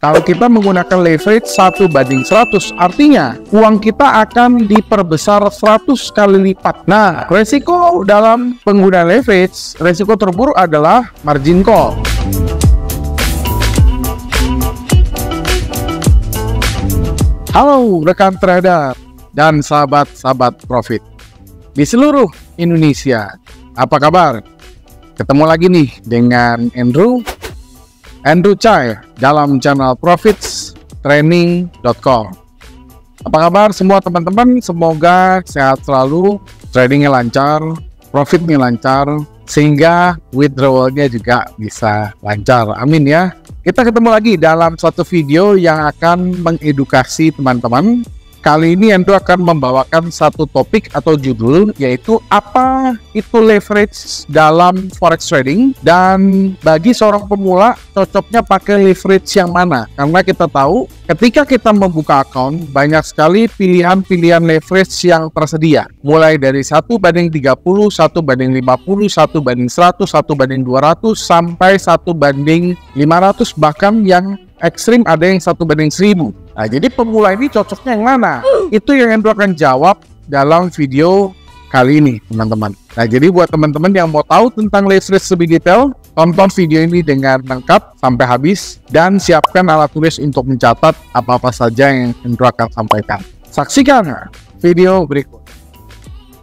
Kalau kita menggunakan leverage 1:100, artinya uang kita akan diperbesar 100 kali lipat. Nah, resiko dalam penggunaan leverage, resiko terburuk adalah margin call. Halo rekan trader dan sahabat-sahabat profit di seluruh Indonesia. Apa kabar? Ketemu lagi nih dengan Andrew Chai dalam channel profitstraining.com. Apa kabar semua teman-teman? Semoga sehat selalu, tradingnya lancar, profitnya lancar, sehingga withdrawalnya juga bisa lancar. Amin ya. Kita ketemu lagi dalam suatu video yang akan mengedukasi teman-teman. Kali ini Andrew akan membawakan satu topik atau judul, yaitu apa itu leverage dalam forex trading, dan bagi seorang pemula cocoknya pakai leverage yang mana. Karena kita tahu ketika kita membuka account, banyak sekali pilihan-pilihan leverage yang tersedia, mulai dari 1:30, 1:50, 1:100, 1:200, sampai 1:500, bahkan yang ekstrim ada yang 1:1000. Nah, jadi pemula ini cocoknya yang mana? Itu yang Andrew akan jawab dalam video kali ini, teman-teman. Nah, jadi buat teman-teman yang mau tahu tentang leverage lebih detail, tonton video ini dengan lengkap sampai habis dan siapkan alat tulis untuk mencatat apa-apa saja yang Andrew akan sampaikan. Saksikan video berikut.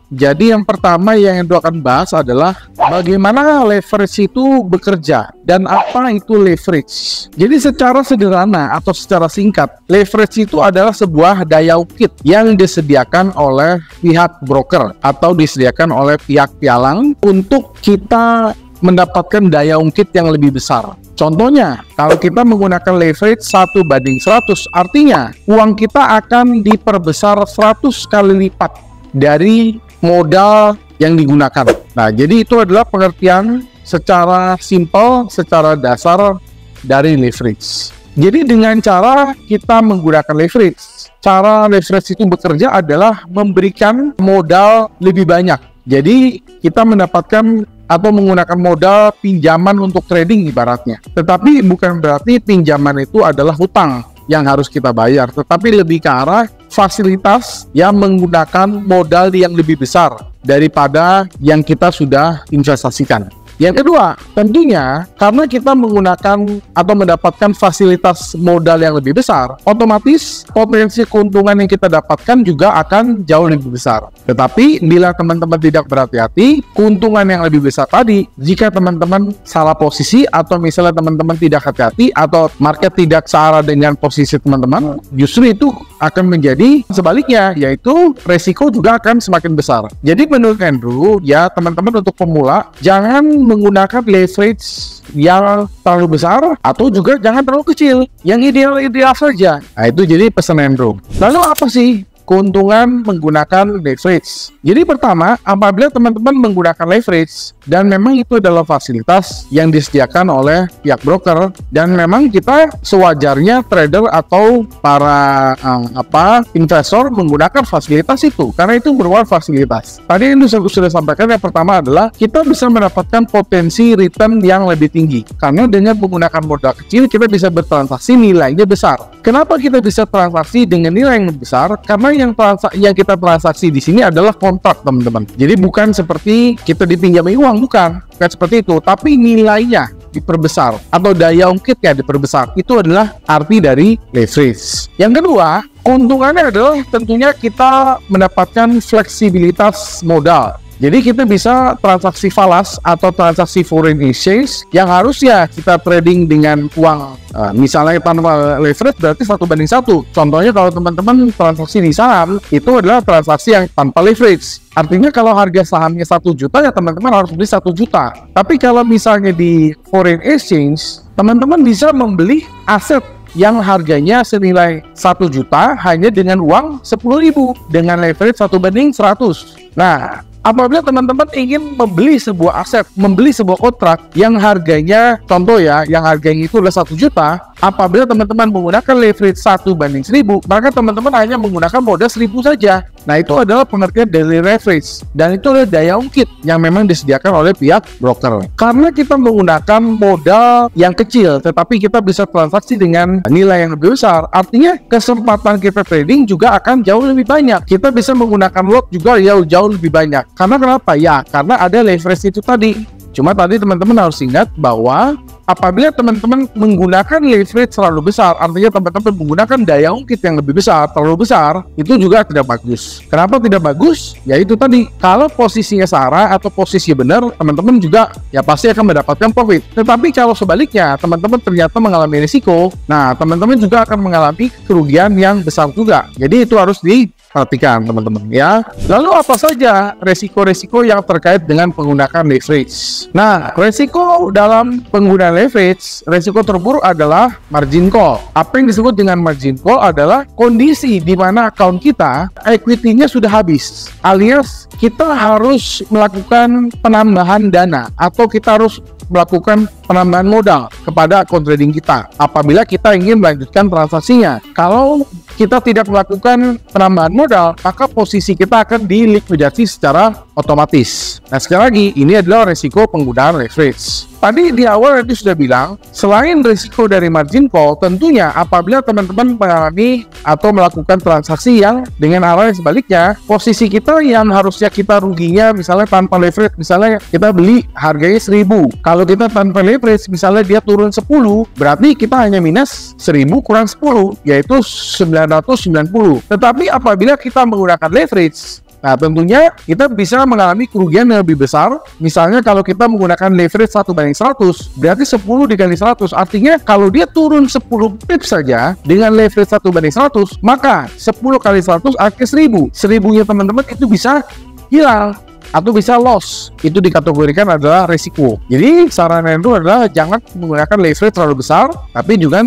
Jadi yang pertama yang Andrew akan bahas adalah bagaimana leverage itu bekerja dan apa itu leverage. Jadi secara sederhana atau secara singkat, leverage itu adalah sebuah daya ungkit yang disediakan oleh pihak broker atau disediakan oleh pihak pialang untuk kita mendapatkan daya ungkit yang lebih besar. Contohnya, kalau kita menggunakan leverage 1:100, artinya uang kita akan diperbesar 100 kali lipat dari modal yang digunakan. Nah, jadi itu adalah pengertian secara simpel, secara dasar dari leverage. Jadi dengan cara kita menggunakan leverage, cara leverage itu bekerja adalah memberikan modal lebih banyak. Jadi kita mendapatkan atau menggunakan modal pinjaman untuk trading ibaratnya. Tetapi bukan berarti pinjaman itu adalah hutang yang harus kita bayar, tetapi lebih ke arah fasilitas yang menggunakan modal yang lebih besar daripada yang kita sudah investasikan. Yang kedua, tentunya karena kita menggunakan atau mendapatkan fasilitas modal yang lebih besar, otomatis potensi keuntungan yang kita dapatkan juga akan jauh lebih besar. Tetapi bila teman-teman tidak berhati-hati, keuntungan yang lebih besar tadi, jika teman-teman salah posisi atau misalnya teman-teman tidak hati-hati atau market tidak searah dengan posisi teman-teman, justru itu akan menjadi sebaliknya, yaitu resiko juga akan semakin besar. Jadi menurut Andrew, ya teman-teman untuk pemula, jangan menggunakan leverage yang terlalu besar atau juga jangan terlalu kecil, yang ideal-ideal saja. Nah, itu jadi pesan Andrew. Lalu apa sih keuntungan menggunakan leverage? Jadi pertama, apabila teman-teman menggunakan leverage dan memang itu adalah fasilitas yang disediakan oleh pihak broker, dan memang kita sewajarnya trader atau para investor menggunakan fasilitas itu karena itu berupa fasilitas. Tadi yang saya sudah sampaikan, yang pertama adalah kita bisa mendapatkan potensi return yang lebih tinggi karena dengan menggunakan modal kecil kita bisa bertransaksi nilainya besar. Kenapa kita bisa transaksi dengan nilai yang besar? Karena yang kita transaksi di sini adalah kontrak, teman-teman. Jadi bukan seperti kita dipinjami uang, bukan seperti itu, tapi nilainya diperbesar atau daya ungkitnya diperbesar. Itu adalah arti dari leverage. Yang kedua, keuntungannya adalah tentunya kita mendapatkan fleksibilitas modal. Jadi kita bisa transaksi falas atau transaksi foreign exchange yang harusnya kita trading dengan uang misalnya tanpa leverage berarti 1:1. Contohnya kalau teman-teman transaksi di saham, itu adalah transaksi yang tanpa leverage. Artinya kalau harga sahamnya 1 juta ya teman-teman harus beli 1 juta. Tapi kalau misalnya di foreign exchange, teman-teman bisa membeli aset yang harganya senilai 1 juta hanya dengan uang 10.000 dengan leverage 1:100. Nah, apabila teman-teman ingin membeli sebuah aset, membeli sebuah kontrak yang harganya, contoh ya, yang harganya itu adalah 1 juta, apabila teman-teman menggunakan leverage 1:1000, maka teman-teman hanya menggunakan modal 1000 saja. Nah, itu adalah pengertian daily leverage, dan itu adalah daya ungkit yang memang disediakan oleh pihak broker. Karena kita menggunakan modal yang kecil, tetapi kita bisa transaksi dengan nilai yang lebih besar, artinya kesempatan kita trading juga akan jauh lebih banyak. Kita bisa menggunakan lot juga jauh lebih banyak. Karena kenapa? Ya, karena ada leverage itu tadi. Cuma tadi teman-teman harus ingat bahwa apabila teman-teman menggunakan leverage terlalu besar, artinya teman-teman menggunakan daya ungkit yang lebih besar, terlalu besar, itu juga tidak bagus. Kenapa tidak bagus? Ya itu tadi, kalau posisinya salah atau posisi benar, teman-teman juga ya pasti akan mendapatkan profit. Tetapi kalau sebaliknya, teman-teman ternyata mengalami risiko, nah teman-teman juga akan mengalami kerugian yang besar juga. Jadi itu harus diperhatikan teman-teman ya. Lalu apa saja resiko-resiko yang terkait dengan penggunaan leverage? Nah, resiko dalam penggunaan leverage, resiko terburuk adalah margin call. Apa yang disebut dengan margin call adalah kondisi di mana account kita equity-nya sudah habis, alias kita harus melakukan penambahan dana atau kita harus melakukan penambahan modal kepada account trading kita apabila kita ingin melanjutkan transaksinya. Kalau kita tidak melakukan penambahan modal, maka posisi kita akan dilikuidasi secara otomatis. Nah, sekali lagi, ini adalah resiko penggunaan leverage. Tadi di awal tadi sudah bilang, selain risiko dari margin call, tentunya apabila teman-teman mengalami atau melakukan transaksi yang dengan arah yang sebaliknya, posisi kita yang harusnya kita ruginya misalnya tanpa leverage, misalnya kita beli harganya 1000. Kalau kita tanpa leverage, misalnya dia turun 10, berarti kita hanya minus 1000 kurang 10, yaitu 990. Tetapi apabila kita menggunakan leverage, nah tentunya kita bisa mengalami kerugian yang lebih besar. Misalnya kalau kita menggunakan leverage 1:100, berarti 10 dikali 100, artinya kalau dia turun 10 pips saja dengan leverage 1:100, maka 10 kali 100 artinya 1000. 1000-nya teman-teman itu bisa hilang atau bisa loss. Itu dikategorikan adalah resiko. Jadi saran itu adalah jangan menggunakan leverage terlalu besar, tapi juga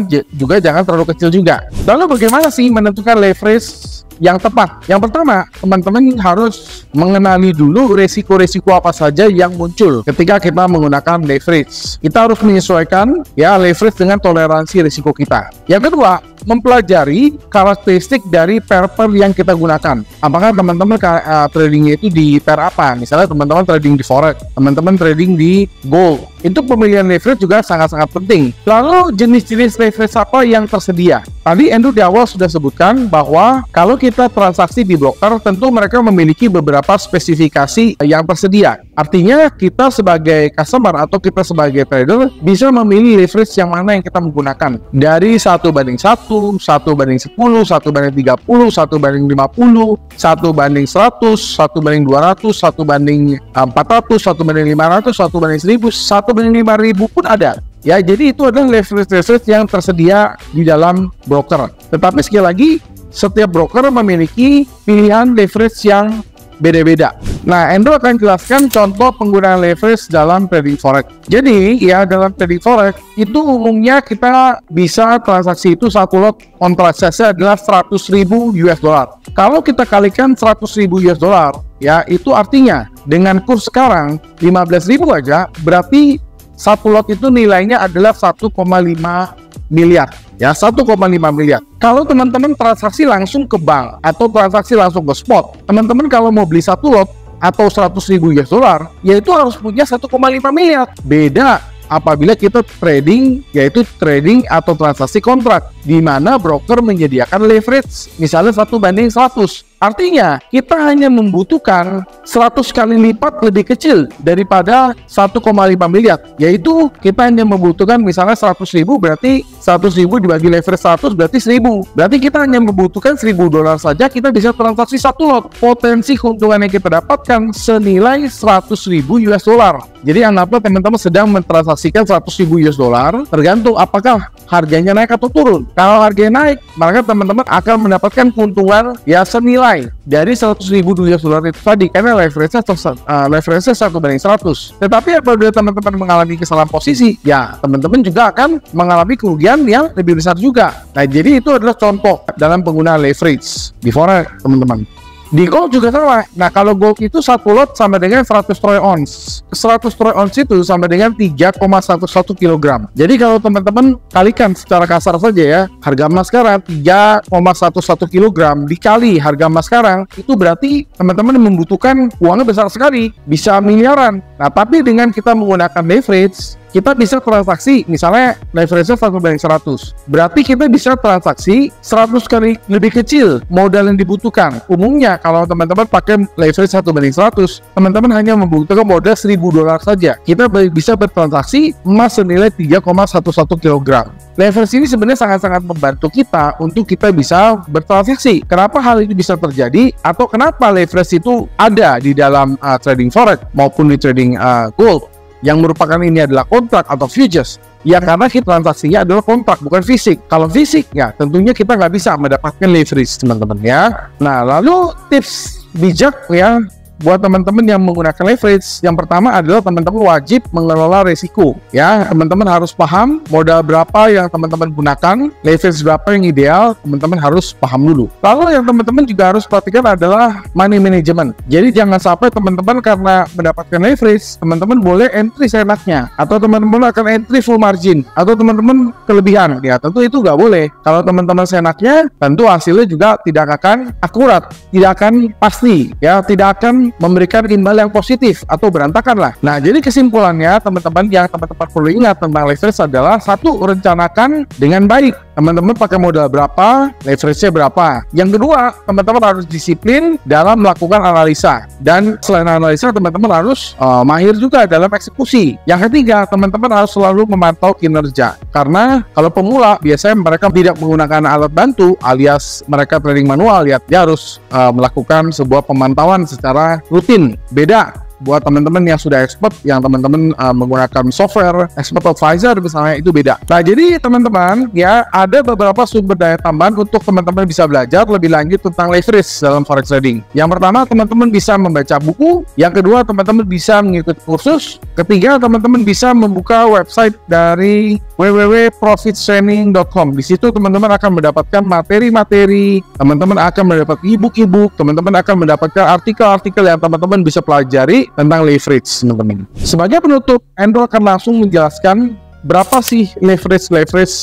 jangan terlalu kecil juga. Lalu bagaimana sih menentukan leverage yang tepat? Yang pertama, teman-teman harus mengenali dulu resiko-resiko apa saja yang muncul ketika kita menggunakan leverage. Kita harus menyesuaikan ya leverage dengan toleransi risiko kita. Yang kedua, mempelajari karakteristik dari pair yang kita gunakan. Apakah teman-teman tradingnya itu di pair apa? Misalnya teman-teman trading di forex, teman-teman trading di gold. Itu pemilihan leverage juga sangat-sangat penting. Lalu jenis-jenis leverage apa yang tersedia? Tadi Andrew di awal sudah sebutkan bahwa kalau kita transaksi di broker, tentu mereka memiliki beberapa spesifikasi yang tersedia. Artinya kita sebagai customer atau kita sebagai trader bisa memilih leverage yang mana yang kita menggunakan. Dari 1:1, 1:10, 1:30, 1:50, 1:100, 1:200, 1:400, 1:500, 1:1000, 1:5000 pun ada. Ya, jadi itu adalah leverage yang tersedia di dalam broker. Tetapi sekali lagi, setiap broker memiliki pilihan leverage yang beda-beda. Nah, Endo akan jelaskan contoh penggunaan leverage dalam trading forex. Jadi, ya dalam trading forex itu umumnya kita bisa transaksi itu satu lot kontraksinya adalah 100.000 US dollar. Kalau kita kalikan 100.000 US dollar, ya itu artinya dengan kurs sekarang 15.000 aja, berarti satu lot itu nilainya adalah 1,5 miliar. Ya, 1,5 miliar. Kalau teman-teman transaksi langsung ke bank atau transaksi langsung ke spot, teman-teman kalau mau beli satu lot atau 100.000 US dollar, yaitu harus punya 1,5 miliar. Beda apabila kita trading, yaitu trading atau transaksi kontrak, di mana broker menyediakan leverage misalnya 1:100. Artinya kita hanya membutuhkan 100 kali lipat lebih kecil daripada 1,5 miliar, yaitu kita hanya membutuhkan misalnya 100.000, berarti 100.000 dibagi leverage 100 berarti 1000. Berarti kita hanya membutuhkan 1000 dolar saja, kita bisa transaksi satu lot. Potensi keuntungan yang kita dapatkan senilai 100.000 US dollar. Jadi anggaplah teman-teman sedang mentransaksikan 100.000 US dollar, tergantung apakah harganya naik atau turun. Kalau harganya naik, maka teman-teman akan mendapatkan keuntungan ya senilai dari 100.000 US dollar itu tadi, karena leverage-nya 1:100. Tetapi apabila teman-teman mengalami kesalahan posisi, ya teman-teman juga akan mengalami kerugian yang lebih besar juga. Nah, jadi itu adalah contoh dalam penggunaan leverage di forex, teman-teman. Di gold juga sama. Nah, kalau gold itu satu lot sama dengan 100 troy ounce. 100 troy ounce itu sama dengan 3,11 kg. Jadi kalau teman-teman kalikan secara kasar saja ya, harga emas sekarang 3,11 kg dikali harga emas sekarang, itu berarti teman-teman membutuhkan uangnya besar sekali, bisa miliaran. Nah, tapi dengan kita menggunakan leverage, kita bisa transaksi, misalnya leverage-nya 1:100. Berarti kita bisa transaksi 100 kali lebih kecil modal yang dibutuhkan. Umumnya kalau teman-teman pakai leverage 1:100, teman-teman hanya membutuhkan modal $1.000 saja. Kita bisa bertransaksi emas senilai 3,11 kg. Leverage ini sebenarnya sangat-sangat membantu kita untuk kita bisa bertransaksi. Kenapa hal ini bisa terjadi? Atau kenapa leverage itu ada di dalam trading forex maupun di trading gold? Yang merupakan ini adalah kontrak atau futures, ya karena transaksinya adalah kontrak bukan fisik. Kalau fisik ya tentunya kita nggak bisa mendapatkan leverage teman-teman ya. Nah, lalu tips bijak ya buat teman-teman yang menggunakan leverage, yang pertama adalah teman-teman wajib mengelola resiko ya. Teman-teman harus paham modal berapa yang teman-teman gunakan, leverage berapa yang ideal, teman-teman harus paham dulu. Lalu yang teman-teman juga harus perhatikan adalah money management. Jadi jangan sampai teman-teman karena mendapatkan leverage, teman-teman boleh entry seenaknya, atau teman-teman akan entry full margin, atau teman-teman kelebihan ya. Tentu itu nggak boleh. Kalau teman-teman seenaknya, tentu hasilnya juga tidak akan akurat, tidak akan pasti ya, tidak akan memberikan imbal yang positif atau berantakan lah. Nah, jadi kesimpulannya teman-teman yang teman-teman perlu ingat tentang leverage adalah satu, rencanakan dengan baik. Teman-teman pakai modal berapa, leverage-nya berapa. Yang kedua, teman-teman harus disiplin dalam melakukan analisa. Dan selain analisa, teman-teman harus mahir juga dalam eksekusi. Yang ketiga, teman-teman harus selalu memantau kinerja. Karena kalau pemula, biasanya mereka tidak menggunakan alat bantu alias mereka trading manual ya. Dia harus melakukan sebuah pemantauan secara rutin. Beda buat teman-teman yang sudah expert, yang teman-teman menggunakan software expert advisor misalnya, itu beda. Nah, jadi teman-teman ya, ada beberapa sumber daya tambahan untuk teman-teman bisa belajar lebih lanjut tentang leverage dalam forex trading. Yang pertama, teman-teman bisa membaca buku. Yang kedua, teman-teman bisa mengikuti kursus. Ketiga, teman-teman bisa membuka website dari www.profittraining.com. Di situ teman-teman akan mendapatkan materi-materi, teman-teman akan mendapat ebook-ebook, teman-teman akan mendapatkan artikel-artikel yang teman-teman bisa pelajari tentang leverage teman-teman. Sebagai penutup, Andrew akan langsung menjelaskan berapa sih leverage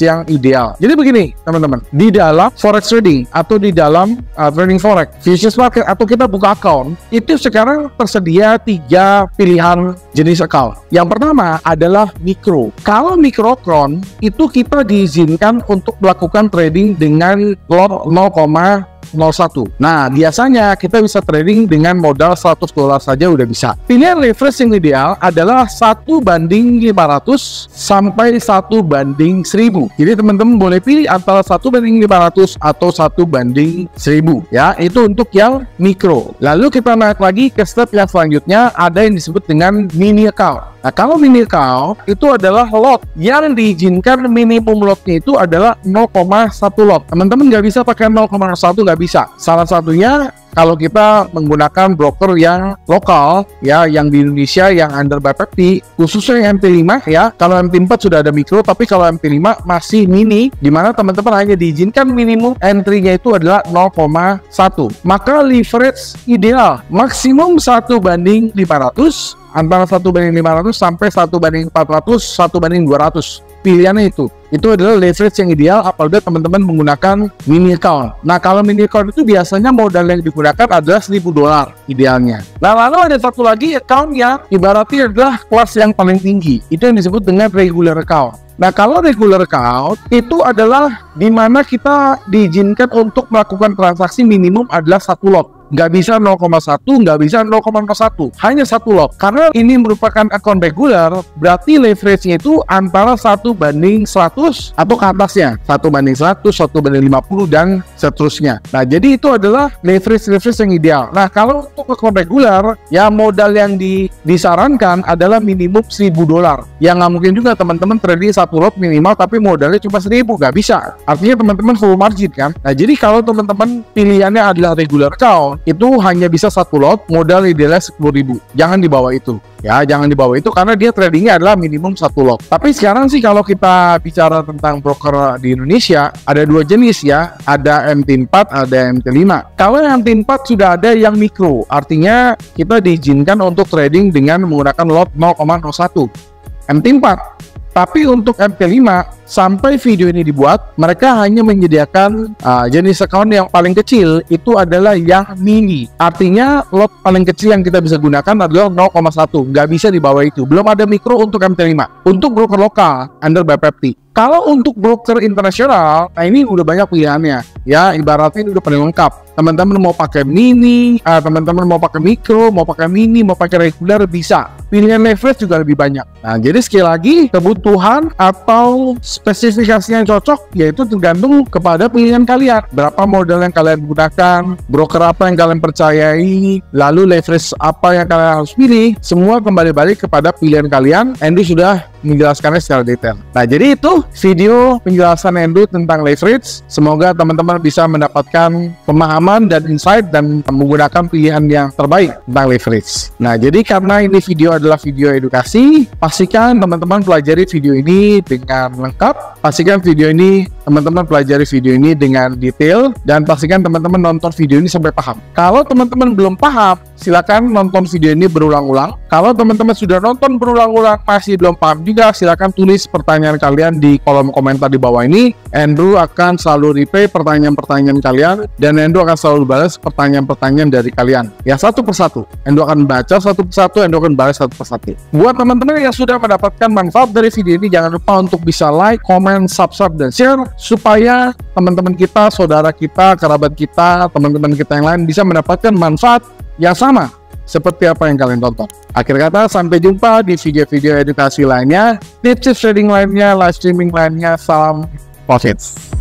yang ideal. Jadi begini teman-teman, di dalam forex trading atau di dalam trading forex futures market atau kita buka account, itu sekarang tersedia 3 pilihan jenis account. Yang pertama adalah mikro. Kalau mikro account itu kita diizinkan untuk melakukan trading dengan lot 0,01. Nah, biasanya kita bisa trading dengan modal $100 saja udah bisa. Pilihan leverage yang ideal adalah 1:500 sampai 1:1000. Jadi teman-teman boleh pilih antara 1:500 atau 1:1000 ya. Itu untuk yang mikro. Lalu kita naik lagi ke step yang selanjutnya, ada yang disebut dengan mini account. Nah, kalau mini account itu adalah lot yang diizinkan, minimum lotnya itu adalah 0,1 lot. Teman-teman nggak bisa pakai 0,1, nggak bisa. Salah satunya kalau kita menggunakan broker yang lokal ya, yang di Indonesia yang under BPPT, khususnya yang MT5 ya. Kalau MT4 sudah ada mikro, tapi kalau MT5 masih mini, di mana teman-teman hanya diizinkan minimum entry-nya itu adalah 0,1. Maka leverage ideal maksimum 1:500, antara 1:500 sampai 1:400, 1:200. Pilihannya itu adalah leverage yang ideal apabila teman-teman menggunakan mini account. Nah, kalau mini account itu biasanya modal yang digunakan adalah $1.000 idealnya. Nah, lalu ada satu lagi account yang ibaratnya adalah kelas yang paling tinggi. Itu yang disebut dengan regular account. Nah, kalau regular account itu adalah di mana kita diizinkan untuk melakukan transaksi minimum adalah 1 lot. Nggak bisa 0,1, nggak bisa 0,01, hanya 1 lot. Karena ini merupakan akun regular, berarti leverage-nya itu antara 1:100 atau ke atasnya, 1:100, 1:50 dan seterusnya. Nah, jadi itu adalah leverage yang ideal. Nah, kalau untuk akun regular, ya modal yang disarankan adalah minimum $1.000. Ya nggak mungkin juga teman-teman trading 1 lot minimal tapi modalnya cuma 1.000, nggak bisa. Artinya teman-teman full margin kan. Nah, jadi kalau teman-teman pilihannya adalah regular account, itu hanya bisa satu lot, modal idealnya 10.000. Jangan dibawa itu. Ya, jangan dibawa itu karena dia tradingnya adalah minimum satu lot. Tapi sekarang sih kalau kita bicara tentang broker di Indonesia, ada dua jenis ya, ada MT4, ada MT5. Kalau yang MT4 sudah ada yang mikro, artinya kita diizinkan untuk trading dengan menggunakan lot 0,01 MT4. Tapi untuk MT5, sampai video ini dibuat, mereka hanya menyediakan jenis account yang paling kecil, itu adalah yang mini. Artinya, lot paling kecil yang kita bisa gunakan adalah 0,1. Nggak bisa di bawah itu. Belum ada mikro untuk MT5. Untuk broker lokal, under BPFT. Kalau untuk broker internasional, nah ini udah banyak pilihannya. Ya, ibaratnya ini udah paling lengkap. Teman-teman mau pakai mini, teman-teman mau pakai mikro, mau pakai mini, mau pakai regular, bisa. Pilihan leverage juga lebih banyak. Nah, jadi sekali lagi, kebutuhan atau spesifikasi yang cocok, yaitu tergantung kepada pilihan kalian. Berapa modal yang kalian gunakan, broker apa yang kalian percayai, lalu leverage apa yang kalian harus pilih, semua kembali balik kepada pilihan kalian. Andrew sudah menjelaskannya secara detail. Nah, jadi itu video penjelasan Andrew tentang leverage. Semoga teman-teman bisa mendapatkan pemahaman dan insight dan menggunakan pilihan yang terbaik tentang leverage. Nah, jadi karena ini video adalah video edukasi, pastikan teman-teman pelajari video ini dengan lengkap. Pastikan video ini teman-teman pelajari video ini dengan detail, dan pastikan teman-teman nonton video ini sampai paham. Kalau teman-teman belum paham, silakan nonton video ini berulang-ulang. Kalau teman-teman sudah nonton berulang-ulang masih belum paham juga, silakan tulis pertanyaan kalian di kolom komentar di bawah ini. Andrew akan selalu reply pertanyaan-pertanyaan kalian, dan Andrew akan selalu balas pertanyaan-pertanyaan dari kalian. Ya, satu persatu. Andrew akan baca satu persatu, Andrew akan balas satu persatu. Buat teman-teman yang sudah mendapatkan manfaat dari video ini, jangan lupa untuk bisa like, comment, subscribe, dan share, supaya teman-teman kita, saudara kita, kerabat kita, teman-teman kita yang lain bisa mendapatkan manfaat yang sama seperti apa yang kalian tonton. Akhir kata, sampai jumpa di video-video edukasi lainnya, tips trading lainnya, live streaming lainnya. Salam profits.